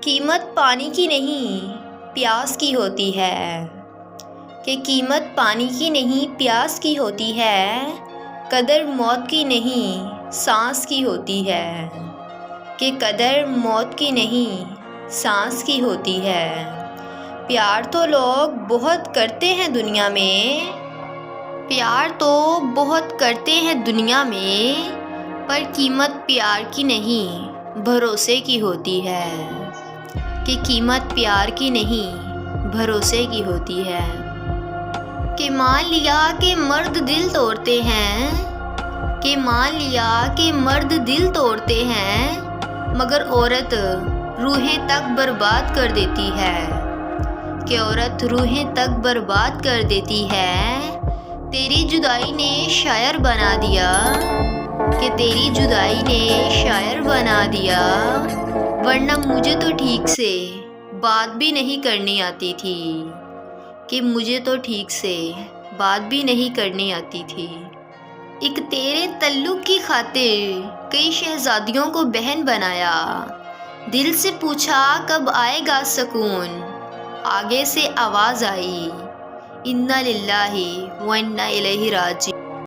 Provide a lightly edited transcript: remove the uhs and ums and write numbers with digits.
कीमत पानी की नहीं प्यास की होती है, कि कीमत पानी की नहीं प्यास की होती है, कदर मौत की नहीं सांस की होती है, कि कदर मौत की नहीं सांस की होती है। प्यार तो लोग बहुत करते हैं दुनिया में, प्यार तो बहुत करते हैं दुनिया में, पर कीमत प्यार की नहीं भरोसे की होती है, कि कीमत प्यार की नहीं भरोसे की होती है। कि मान लिया कि मर्द दिल तोड़ते हैं, कि मान लिया कि मर्द दिल तोड़ते हैं, मगर औरत रूहें तक बर्बाद कर देती है, कि औरत रूहें तक बर्बाद कर देती है। तेरी जुदाई ने शायर बना दिया, कि तेरी जुदाई ने शायर बना दिया, वरना मुझे तो ठीक से बात भी नहीं करनी आती थी, कि मुझे तो ठीक से बात भी नहीं करनी आती थी। एक तेरे तल्लुक की खातिर कई शहजादियों को बहन बनाया, दिल से पूछा कब आएगा सुकून, आगे से आवाज़ आई इन्ना लिल्लाहि व इन्ना इलैहि राजिऊन।